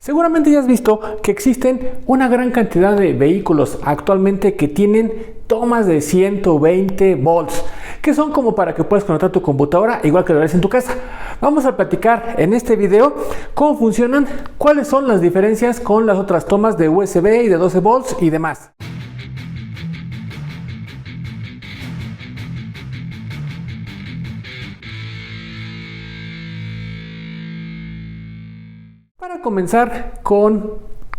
Seguramente ya has visto que existen una gran cantidad de vehículos actualmente que tienen tomas de 120 volts, que son como para que puedas conectar tu computadora igual que lo haces en tu casa. Vamos a platicar en este video cómo funcionan, cuáles son las diferencias con las otras tomas de USB y de 12 volts y demás. Para comenzar con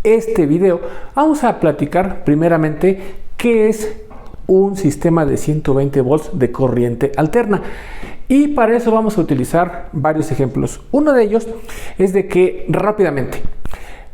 este video, vamos a platicar primeramente qué es un sistema de 120 volts de corriente alterna. Y para eso vamos a utilizar varios ejemplos. Uno de ellos es de que rápidamente,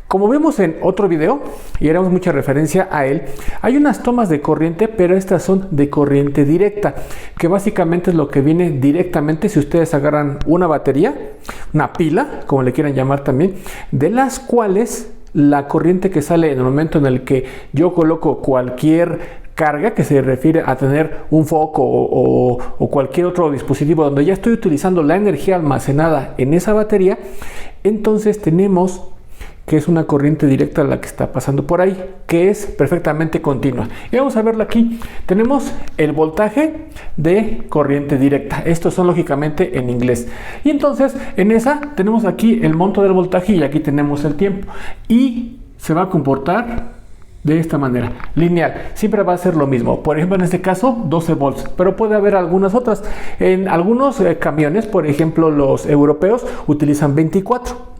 como vimos en otro video y haremos mucha referencia a él, hay unas tomas de corriente, pero estas son de corriente directa, que básicamente es lo que viene directamente si ustedes agarran una batería, una pila, como le quieran llamar también, de las cuales la corriente que sale en el momento en el que yo coloco cualquier carga, que se refiere a tener un foco o cualquier otro dispositivo donde ya estoy utilizando la energía almacenada en esa batería, entonces tenemos que es una corriente directa la que está pasando por ahí, que es perfectamente continua. Y vamos a verlo aquí. Tenemos el voltaje de corriente directa. Estos son lógicamente en inglés. Y entonces en esa tenemos aquí el monto del voltaje y aquí tenemos el tiempo. Y se va a comportar de esta manera, lineal. Siempre va a ser lo mismo. Por ejemplo, en este caso 12 volts, pero puede haber algunas otras. En algunos camiones, por ejemplo los europeos, utilizan 24.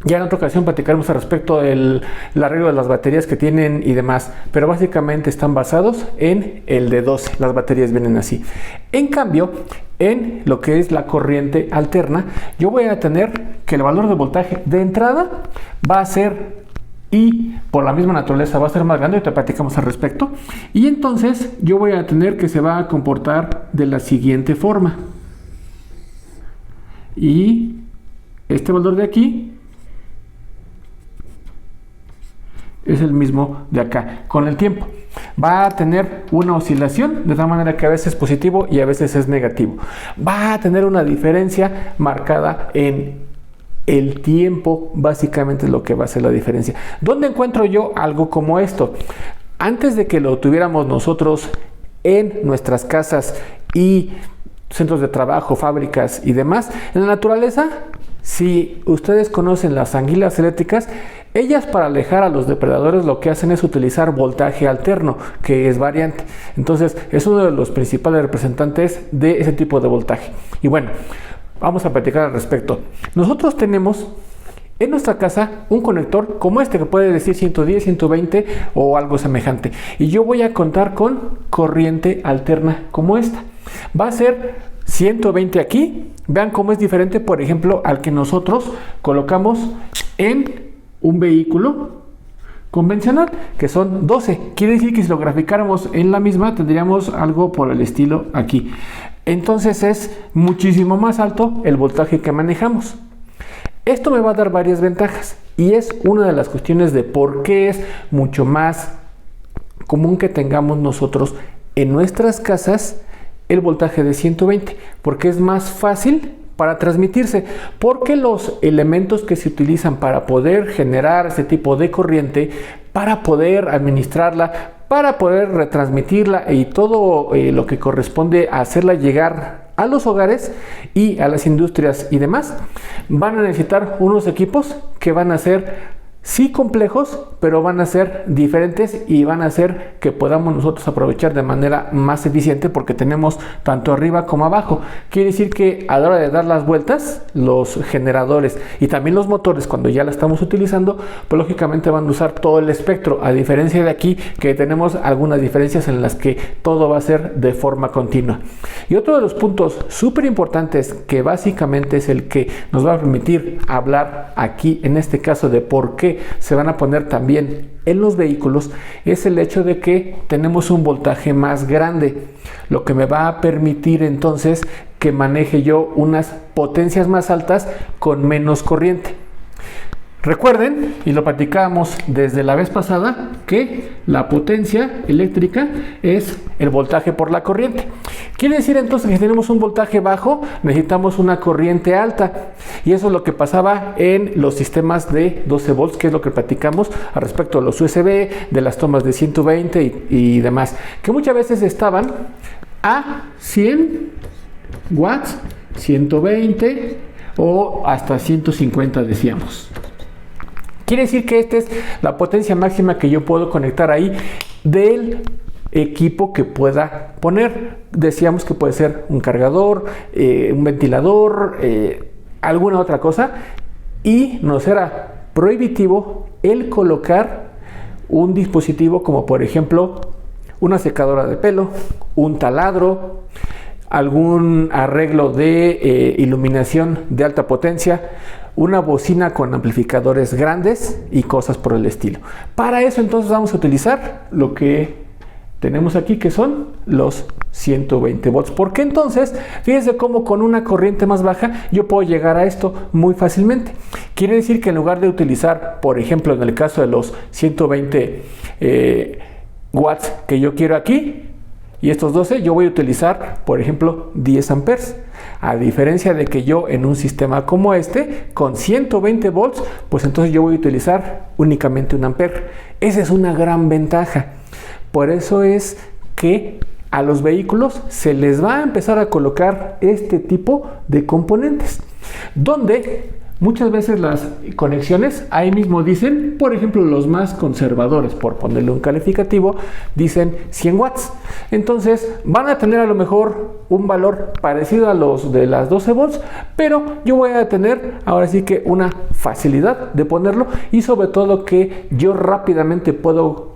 Ya en otra ocasión platicaremos al respecto del arreglo de las baterías que tienen y demás, pero básicamente están basados en el de 12, las baterías vienen así. En cambio, en lo que es la corriente alterna, yo voy a tener que el valor de voltaje de entrada va a ser, y por la misma naturaleza va a ser más grande, te platicamos al respecto, y entonces yo voy a tener que se va a comportar de la siguiente forma. Y este valor de aquí es el mismo de acá. Con el tiempo va a tener una oscilación de tal manera que a veces es positivo y a veces es negativo. Va a tener una diferencia marcada en el tiempo, básicamente es lo que va a ser la diferencia. ¿Dónde encuentro yo algo como esto? Antes de que lo tuviéramos nosotros en nuestras casas y centros de trabajo, fábricas y demás, en la naturaleza, si ustedes conocen las anguilas eléctricas, ellas para alejar a los depredadores lo que hacen es utilizar voltaje alterno, que es variante. Entonces es uno de los principales representantes de ese tipo de voltaje. Y bueno, vamos a platicar al respecto. Nosotros tenemos en nuestra casa un conector como este que puede decir 110, 120 o algo semejante. Y yo voy a contar con corriente alterna como esta. Va a ser 120 aquí. Vean cómo es diferente, por ejemplo, al que nosotros colocamos en un vehículo convencional, que son 12. Quiere decir que si lo graficáramos en la misma, tendríamos algo por el estilo aquí. Entonces es muchísimo más alto el voltaje que manejamos. Esto me va a dar varias ventajas y es una de las cuestiones de por qué es mucho más común que tengamos nosotros en nuestras casas el voltaje de 120, porque es más fácil para transmitirse, porque los elementos que se utilizan para poder generar este tipo de corriente, para poder administrarla, para poder retransmitirla y todo lo que corresponde a hacerla llegar a los hogares y a las industrias y demás, van a necesitar unos equipos que van a ser sí complejos, pero van a ser diferentes y van a hacer que podamos nosotros aprovechar de manera más eficiente porque tenemos tanto arriba como abajo. Quiere decir que a la hora de dar las vueltas, los generadores y también los motores, cuando ya la estamos utilizando, pues lógicamente van a usar todo el espectro, a diferencia de aquí que tenemos algunas diferencias en las que todo va a ser de forma continua. Y otro de los puntos súper importantes que básicamente es el que nos va a permitir hablar aquí en este caso de por qué se van a poner también en los vehículos es el hecho de que tenemos un voltaje más grande, lo que me va a permitir entonces que maneje yo unas potencias más altas con menos corriente. Recuerden, y lo platicábamos desde la vez pasada, que la potencia eléctrica es el voltaje por la corriente. Quiere decir entonces que si tenemos un voltaje bajo, necesitamos una corriente alta. Y eso es lo que pasaba en los sistemas de 12 volts, que es lo que platicamos al respecto de los USB, de las tomas de 120 y demás, que muchas veces estaban a 100 watts, 120 o hasta 150 decíamos. Quiere decir que esta es la potencia máxima que yo puedo conectar ahí del equipo que pueda poner. Decíamos que puede ser un cargador, un ventilador, alguna otra cosa, y nos era prohibitivo el colocar un dispositivo como por ejemplo una secadora de pelo, un taladro, algún arreglo de iluminación de alta potencia, una bocina con amplificadores grandes y cosas por el estilo. Para eso entonces vamos a utilizar lo que tenemos aquí, que son los 120 volts. Porque entonces, fíjense cómo con una corriente más baja yo puedo llegar a esto muy fácilmente. Quiere decir que en lugar de utilizar, por ejemplo, en el caso de los 120 watts que yo quiero aquí, y estos 12, yo voy a utilizar, por ejemplo, 10 amperes. A diferencia de que yo en un sistema como este, con 120 volts, pues entonces yo voy a utilizar únicamente 1 ampere. Esa es una gran ventaja. Por eso es que a los vehículos se les va a empezar a colocar este tipo de componentes, donde muchas veces las conexiones ahí mismo dicen, por ejemplo, los más conservadores, por ponerle un calificativo, dicen 100 watts. Entonces van a tener a lo mejor un valor parecido a los de las 12 volts, pero yo voy a tener ahora sí que una facilidad de ponerlo, y sobre todo que yo rápidamente puedo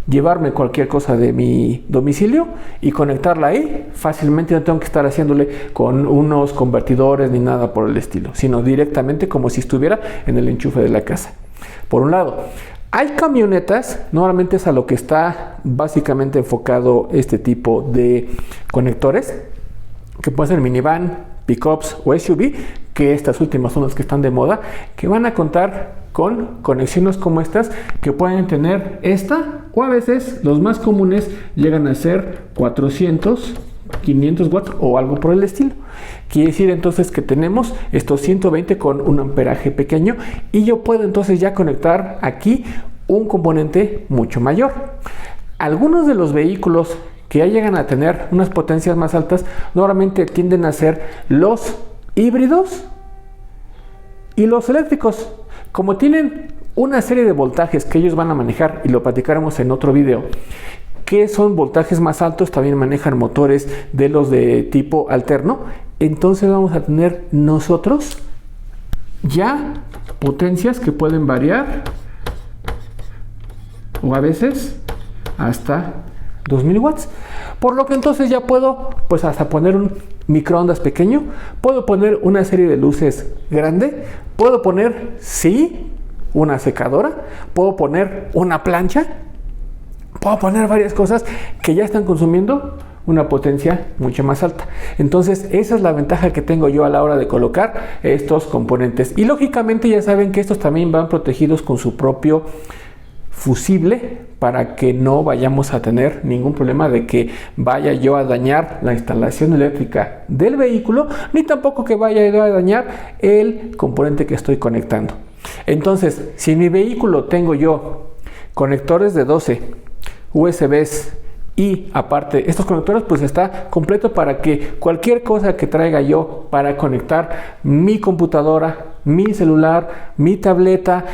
llevarme cualquier cosa de mi domicilio y conectarla ahí fácilmente. No tengo que estar haciéndole con unos convertidores ni nada por el estilo, sino directamente como si estuviera en el enchufe de la casa. Por un lado, hay camionetas, normalmente es a lo que está básicamente enfocado este tipo de conectores, que pueden ser minivan, pickups o SUV, que estas últimas son las que están de moda, que van a contar con conexiones como estas, que pueden tener esta, o a veces los más comunes llegan a ser 400, 500 watts o algo por el estilo. Quiere decir entonces que tenemos estos 120 con un amperaje pequeño, y yo puedo entonces ya conectar aquí un componente mucho mayor. Algunos de los vehículos que ya llegan a tener unas potencias más altas normalmente tienden a ser los híbridos y los eléctricos. Como tienen una serie de voltajes que ellos van a manejar, y lo platicaremos en otro video, que son voltajes más altos, también manejan motores de los de tipo alterno, entonces vamos a tener nosotros ya potencias que pueden variar, o a veces hasta 2000 watts. Por lo que entonces ya puedo pues hasta poner un microondas pequeño, puedo poner una serie de luces grande, puedo poner sí una secadora, puedo poner una plancha, puedo poner varias cosas que ya están consumiendo una potencia mucho más alta. Entonces esa es la ventaja que tengo yo a la hora de colocar estos componentes, y lógicamente ya saben que estos también van protegidos con su propio fusible, para que no vayamos a tener ningún problema de que vaya yo a dañar la instalación eléctrica del vehículo, ni tampoco que vaya yo a dañar el componente que estoy conectando. Entonces, si en mi vehículo tengo yo conectores de 12 USBs, y aparte estos conectores pues está completo para que cualquier cosa que traiga yo para conectar mi computadora, mi celular, mi tableta,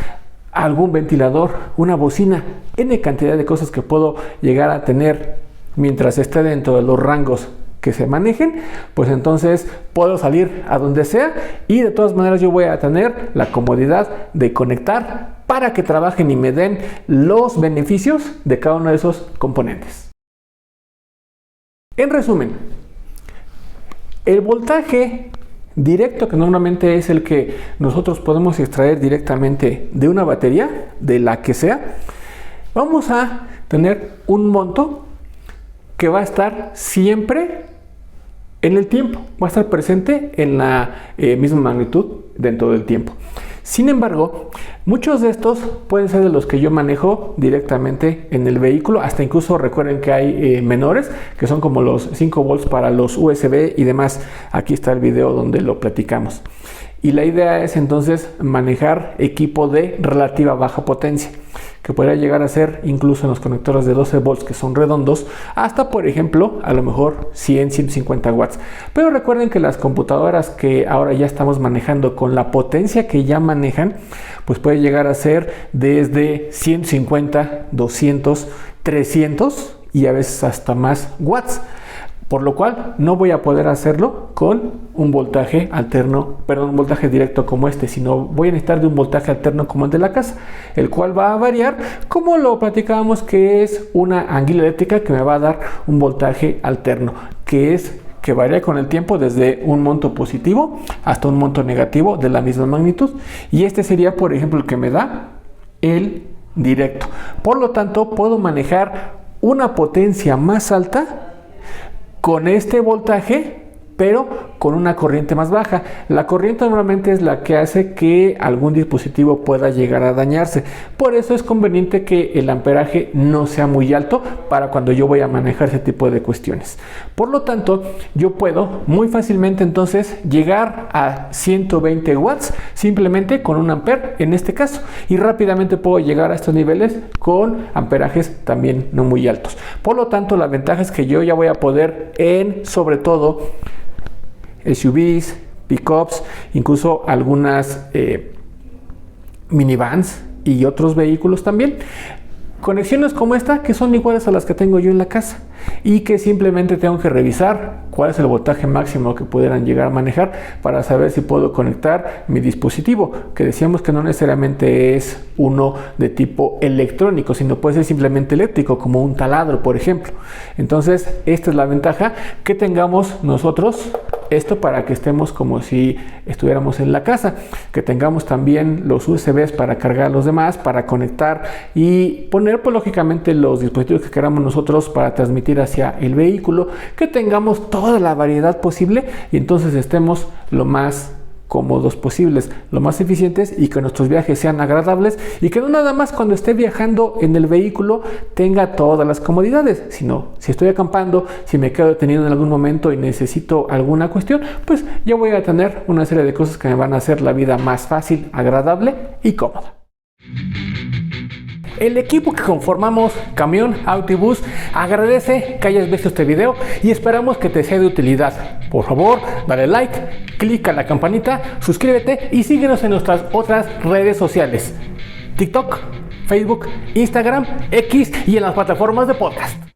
algún ventilador, una bocina, N cantidad de cosas que puedo llegar a tener mientras esté dentro de los rangos que se manejen, pues entonces puedo salir a donde sea, y de todas maneras yo voy a tener la comodidad de conectar para que trabajen y me den los beneficios de cada uno de esos componentes. En resumen, el voltaje directo, que normalmente es el que nosotros podemos extraer directamente de una batería, de la que sea, vamos a tener un monto que va a estar siempre en el tiempo, va a estar presente en la misma magnitud dentro del tiempo. Sin embargo, muchos de estos pueden ser de los que yo manejo directamente en el vehículo. Hasta incluso recuerden que hay menores, que son como los 5 volts para los USB y demás. Aquí está el video donde lo platicamos. Y la idea es entonces manejar equipo de relativa baja potencia, que podría llegar a ser incluso en los conectores de 12 volts que son redondos, hasta por ejemplo a lo mejor 100-150 watts. Pero recuerden que las computadoras que ahora ya estamos manejando con la potencia que ya manejan, pues puede llegar a ser desde 150, 200, 300 y a veces hasta más watts. Por lo cual no voy a poder hacerlo con un voltaje alterno, un voltaje directo como este, sino voy a necesitar de un voltaje alterno como el de la casa, el cual va a variar, como lo platicábamos, que es una anguila eléctrica que me va a dar un voltaje alterno, que varía con el tiempo desde un monto positivo hasta un monto negativo de la misma magnitud. Y este sería, por ejemplo, el que me da el directo. Por lo tanto, puedo manejar una potencia más alta con este voltaje, pero con una corriente más baja. La corriente normalmente es la que hace que algún dispositivo pueda llegar a dañarse. Por eso es conveniente que el amperaje no sea muy alto para cuando yo voy a manejar ese tipo de cuestiones. Por lo tanto, yo puedo muy fácilmente entonces llegar a 120 watts simplemente con un amper en este caso, y rápidamente puedo llegar a estos niveles con amperajes también no muy altos. Por lo tanto, la ventaja es que yo ya voy a poder sobre todo SUVs, pickups, incluso algunas minivans y otros vehículos también. Conexiones como esta que son iguales a las que tengo yo en la casa y que simplemente tengo que revisar cuál es el voltaje máximo que pudieran llegar a manejar para saber si puedo conectar mi dispositivo, que decíamos que no necesariamente es uno de tipo electrónico, sino puede ser simplemente eléctrico, como un taladro, por ejemplo. Entonces, esta es la ventaja, que tengamos nosotros esto para que estemos como si estuviéramos en la casa, que tengamos también los USBs para cargar los demás, para conectar y poner pues lógicamente los dispositivos que queramos nosotros para transmitir hacia el vehículo, que tengamos toda la variedad posible y entonces estemos lo más cómodos posibles, lo más eficientes, y que nuestros viajes sean agradables y que no nada más cuando esté viajando en el vehículo tenga todas las comodidades, sino si estoy acampando, si me quedo detenido en algún momento y necesito alguna cuestión, pues ya voy a tener una serie de cosas que me van a hacer la vida más fácil, agradable y cómoda. El equipo que conformamos Camión Auto y Bus agradece que hayas visto este video y esperamos que te sea de utilidad. Por favor, dale like, clica en la campanita, suscríbete y síguenos en nuestras otras redes sociales: TikTok, Facebook, Instagram, X y en las plataformas de podcast.